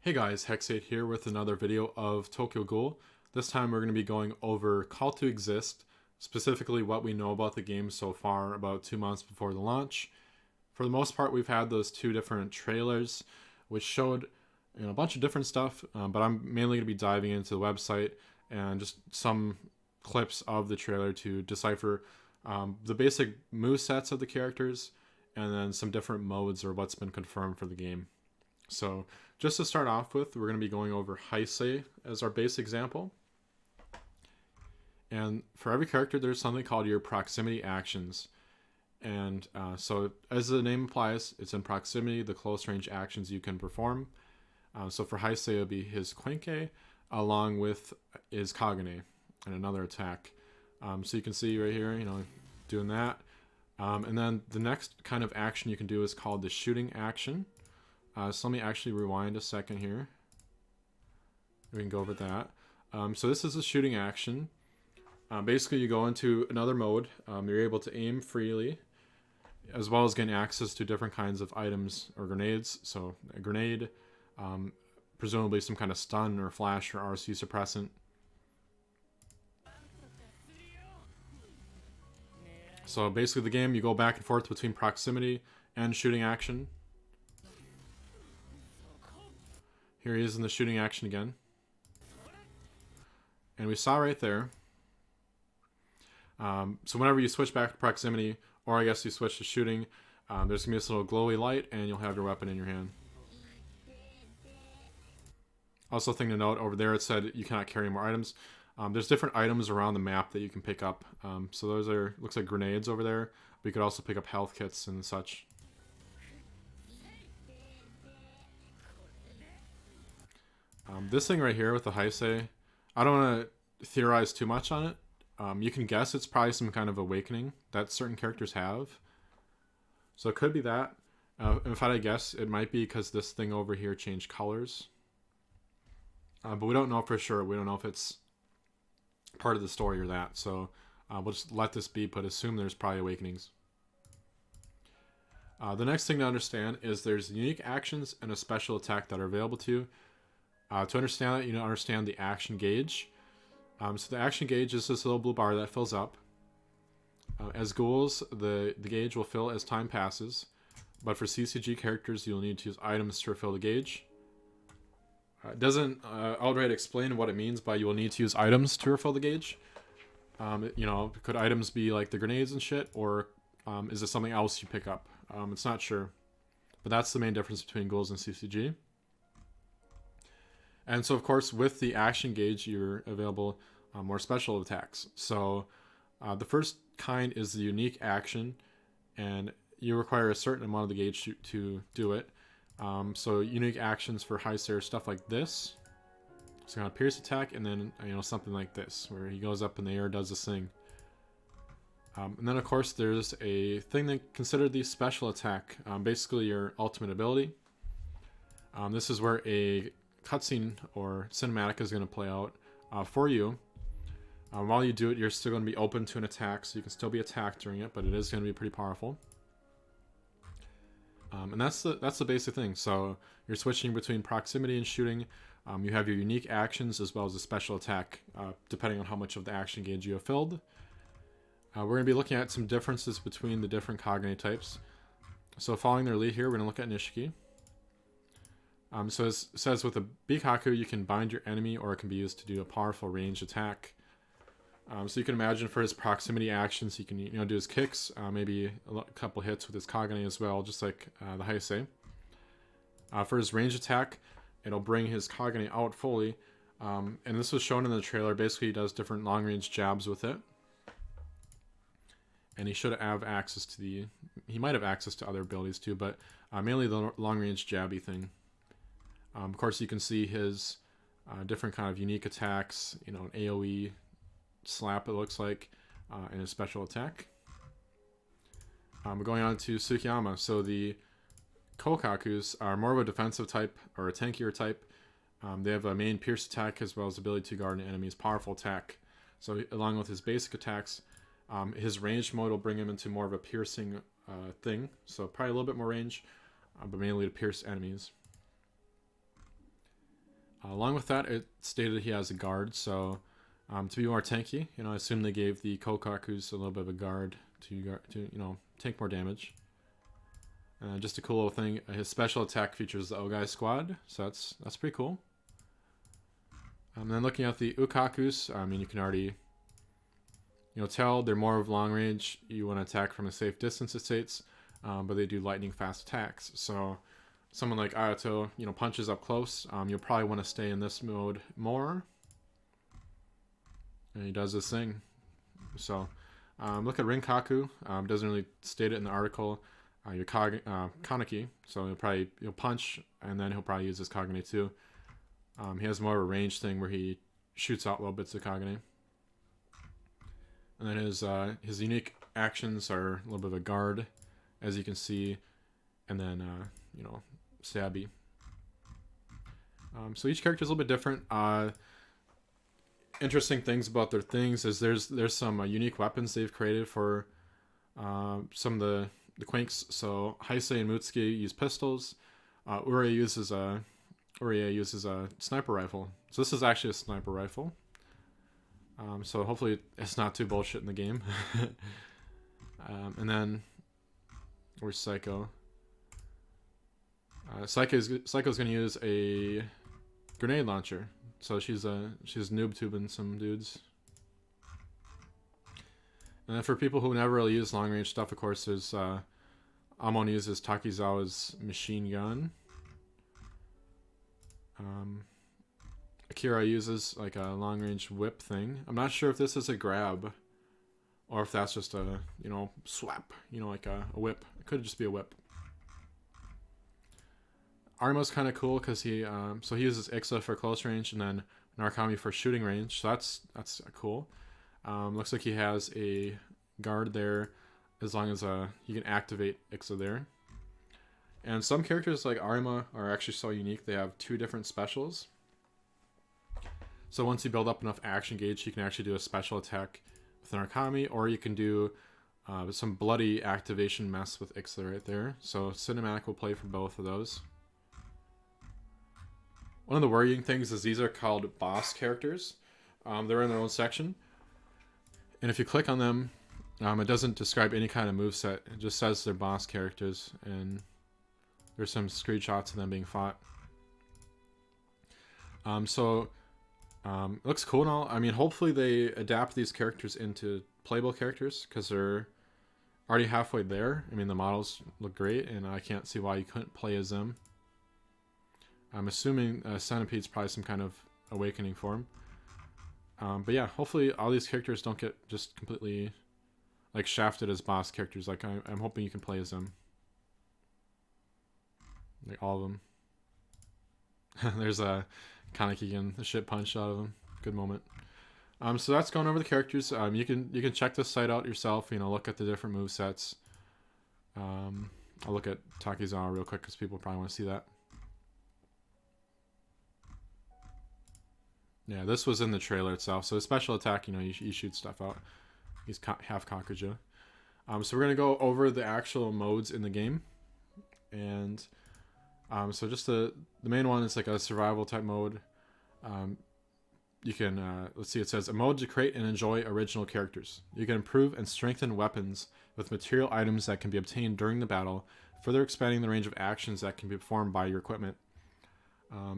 Hey guys, Hexade here with another video of GHOUL. This time we're going to be going over Call to Exist, specifically what we know about the game so far about 2 months before the launch. For the most part, we've had those two different trailers which showed a bunch of different stuff, but I'm mainly going to be diving into the website and just some clips of the trailer to decipher the basic movesets of the characters and then some different modes or what's been confirmed for the game. So just to start off with, we're going to be going over Hexade as our base example. And for every character, there's something called your proximity actions. And so as the name implies, it's in proximity, the close range actions you can perform. So for Hexade, it'll be his Quenke along with his Kagane and another attack. So you can see right here, doing that. And then the next kind of action you can do is called the shooting action. So let me actually rewind a second here. We can go over that. So this is a shooting action. Basically, you go into another mode. You're able to aim freely, as well as gain access to different kinds of items or grenades. So a grenade, presumably some kind of stun or flash or RC suppressant. So basically the game, you go back and forth between proximity and shooting action. Here he is in the shooting action again. And we saw right there. So whenever you switch back to proximity, or I guess you switch to shooting, there's going to be this little glowy light, and you'll have your weapon in your hand. Also, thing to note, over there it said you cannot carry more items. There's different items around the map that you can pick up. So those are, looks like grenades over there. But you could also pick up health kits and such. This thing right here with the Hexade, I don't want to theorize too much on it. You can guess it's probably some kind of awakening that certain characters have. So it could be that. If I had to guess, it might be because this thing over here changed colors. But we don't know for sure. We don't know if it's part of the story or that. So we'll just let this be, but assume there's probably awakenings. The next thing to understand is there's unique actions and a special attack that are available to you. To understand that, you need to understand the action gauge. So the action gauge is this little blue bar that fills up. As ghouls, the gauge will fill as time passes, but for CCG characters, you'll need to use items to refill the gauge. It doesn't outright explain what it means by you will need to use items to refill the gauge. Could items be like the grenades and shit, or is it something else you pick up? It's not sure, but that's the main difference between ghouls and CCG. And so, of course, with the action gauge, you're available more special attacks. So the first kind is the unique action, and you require a certain amount of the gauge to do it. So unique actions for Hexade are stuff like this. So kind of pierce attack, and then something like this, where he goes up in the air, does this thing. And then, of course, there's a thing that considered the special attack, basically your ultimate ability. This is where a cutscene or cinematic is going to play out for you. While you do it, you're still going to be open to an attack, so you can still be attacked during it, but it is going to be pretty powerful. And that's the basic thing. So you're switching between proximity and shooting. You have your unique actions as well as a special attack, depending on how much of the action gauge you have filled. We're going to be looking at some differences between the different Kagane types. So following their lead here, we're going to look at Nishiki. So it says with a Bikaku, you can bind your enemy, or it can be used to do a powerful ranged attack. So you can imagine for his proximity actions, he can do his kicks, maybe a couple hits with his Kagane as well, just like the Hexade. For his range attack, it'll bring his Kagane out fully, and this was shown in the trailer. Basically, he does different long range jabs with it, and he should have access to he might have access to other abilities too, but mainly the long range jabby thing. Of course, you can see his different kind of unique attacks, an AoE slap, it looks like, and a special attack. We're going on to Tsukiyama. So the Kokakus are more of a defensive type, or a tankier type. They have a main pierce attack as well as ability to guard an enemy's powerful attack. So along with his basic attacks, his ranged mode will bring him into more of a piercing thing. So probably a little bit more range, but mainly to pierce enemies. Along with that, it stated he has a guard, so to be more tanky, I assume they gave the Kokakus a little bit of a guard to take more damage. Just a cool little thing. His special attack features the Ogai squad, so that's pretty cool. Then looking at the Ukakus, you can already tell they're more of long range. You want to attack from a safe distance, it states, but they do lightning fast attacks. So someone like Ayato, punches up close. You'll probably want to stay in this mode more. And he does this thing. So look at Rinkaku. Doesn't really state it in the article. Your Kaneki, so he'll punch, and then he'll probably use his Kagane too. He has more of a range thing where he shoots out little bits of Kagane. And then his unique actions are a little bit of a guard, as you can see, and then Stabby. So each character is a little bit different. Interesting things about their things is there's some unique weapons they've created for some of the Quinks. So Heisei and Mutsuki use pistols. Urie uses a sniper rifle. So this is actually a sniper rifle. So hopefully it's not too bullshit in the game. And then where's Psycho? Psycho's going to use a grenade launcher. So she's noob tubing some dudes. And then for people who never really use long range stuff, of course, there's Amon uses Takizawa's machine gun. Akira uses like a long range whip thing. I'm not sure if this is a grab or if that's just a swap, like a whip. It could just be a whip. Arima's kind of cool because he uses Ixa for close range and then Narukami for shooting range. So that's cool. Looks like he has a guard there as long as he can activate Ixa there. And some characters like Arima are actually so unique. They have 2 different specials. So once you build up enough action gauge, you can actually do a special attack with Narukami, or you can do some bloody activation mess with Ixa right there. So cinematic will play for both of those. One of the worrying things is these are called boss characters. They're in their own section. And if you click on them, it doesn't describe any kind of moveset. It just says they're boss characters. And there's some screenshots of them being fought. It looks cool and all. I mean, hopefully they adapt these characters into playable characters because they're already halfway there. I mean, the models look great, and I can't see why you couldn't play as them. I'm assuming Centipede's probably some kind of awakening form. But yeah, hopefully all these characters don't get just completely like shafted as boss characters. Like I'm hoping you can play as them. Like all of them. There's a Kaneki getting the shit punched out of him. Good moment. So that's going over the characters. You can check this site out yourself. Look at the different movesets. I'll look at Takizawa real quick because people probably want to see that. Yeah, this was in the trailer itself. So a special attack, you shoot stuff out. He's half Kakuja. So we're gonna go over the actual modes in the game, and so just the main one is like a survival type mode. You can let's see. It says a mode to create and enjoy original characters. You can improve and strengthen weapons with material items that can be obtained during the battle, further expanding the range of actions that can be performed by your equipment.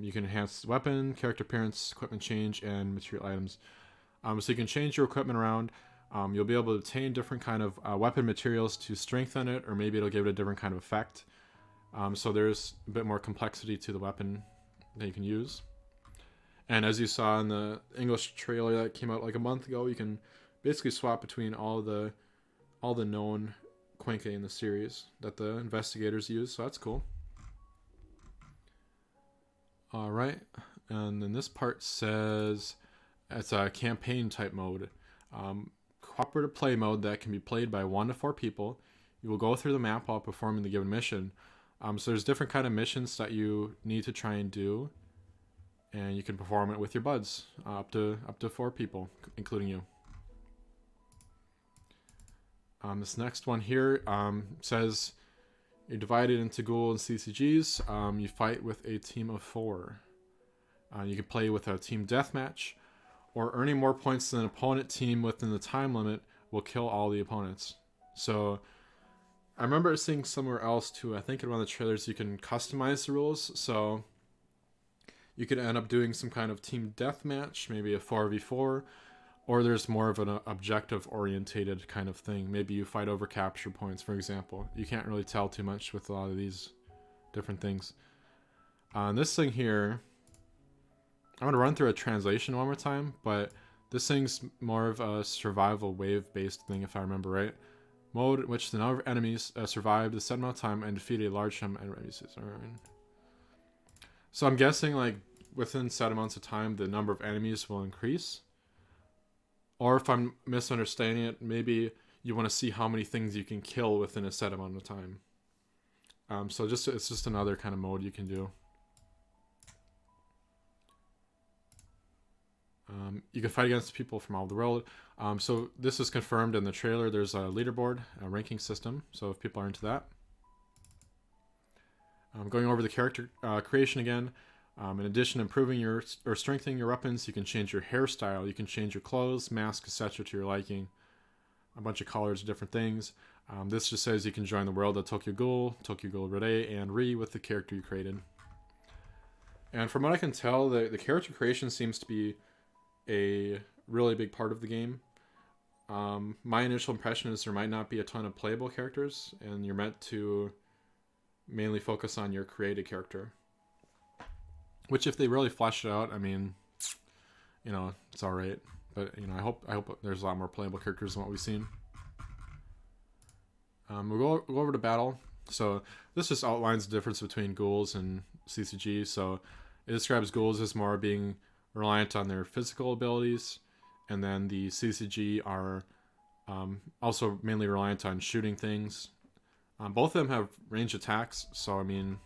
You can enhance weapon, character appearance, equipment change, and material items. So you can change your equipment around. You'll be able to obtain different kind of weapon materials to strengthen it, or maybe it'll give it a different kind of effect. So there's a bit more complexity to the weapon that you can use. And as you saw in the English trailer that came out like a month ago, you can basically swap between all the known Quinke in the series that the investigators use. So that's cool. All right, and then this part says it's a campaign type mode. Cooperative play mode that can be played by 1 to 4 people. You will go through the map while performing the given mission. So there's different kind of missions that you need to try and do, and you can perform it with your buds, up to 4 people, including you. This next one here says you're divided into GHOUL and CCGs. You fight with a team of 4. You can play with a team deathmatch, or earning more points than an opponent team within the time limit will kill all the opponents. So I remember seeing somewhere else too, I think in one of the trailers, you can customize the rules. So you could end up doing some kind of team deathmatch, maybe a 4v4, or there's more of an objective orientated kind of thing. Maybe you fight over capture points, for example. You can't really tell too much with a lot of these different things. This thing here, I'm going to run through a translation one more time, but this thing's more of a survival wave-based thing, if I remember right. Mode in which the number of enemies survived a set amount of time and defeated a large number of enemies. So I'm guessing, like, within set amounts of time, the number of enemies will increase. Or if I'm misunderstanding it, maybe you want to see how many things you can kill within a set amount of time. So it's just another kind of mode you can do. You can fight against people from all over the world. So this is confirmed in the trailer. There's a leaderboard, a ranking system. So if people are into that. Going over the character creation again. In addition to improving or strengthening your weapons, you can change your hairstyle. You can change your clothes, mask, etc. to your liking. A bunch of colors, different things. This just says you can join the world of Tokyo Ghoul, Rede, and Ri with the character you created. And from what I can tell, the character creation seems to be a really big part of the game. My initial impression is there might not be a ton of playable characters, and you're meant to mainly focus on your created character. Which, if they really flesh it out, I mean, you know, it's all right. But you know, I hope there's a lot more playable characters than what we've seen. We'll go over to battle. So this just outlines the difference between ghouls and CCG. So it describes ghouls as more being reliant on their physical abilities, and then the CCG are also mainly reliant on shooting things. Both of them have range attacks, so I mean,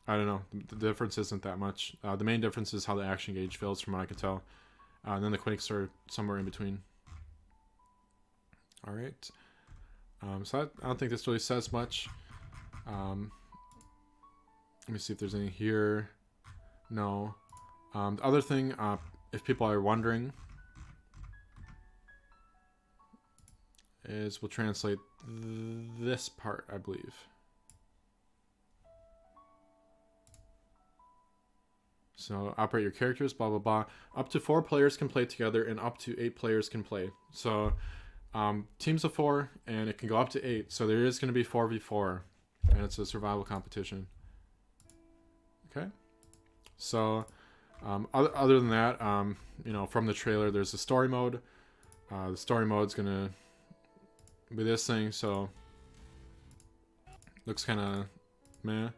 I don't know, the difference isn't that much. The main difference is how the action gauge feels, from what I can tell. And then the quakes are somewhere in between. All right. So I don't think this really says much. Let me see if there's any here. No. The other thing, if people are wondering, is we'll translate this part, I believe. So operate your characters, blah, blah, blah. Up to 4 players can play together, and up to 8 players can play. So teams of 4, and it can go up to 8. So there is going to be 4v4, and it's a survival competition. Okay. So other than that, you know, from the trailer, there's a story mode. The story mode is going to be this thing, so looks kind of meh.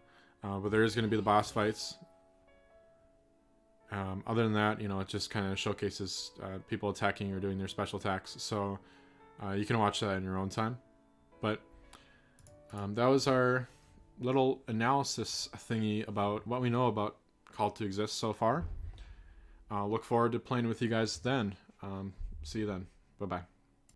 But there is going to be the boss fights. Other than that, you know, it just kind of showcases people attacking or doing their special attacks. So you can watch that in your own time. But that was our little analysis thingy about what we know about Call to Exist so far. Look forward to playing with you guys then. See you then. Bye-bye.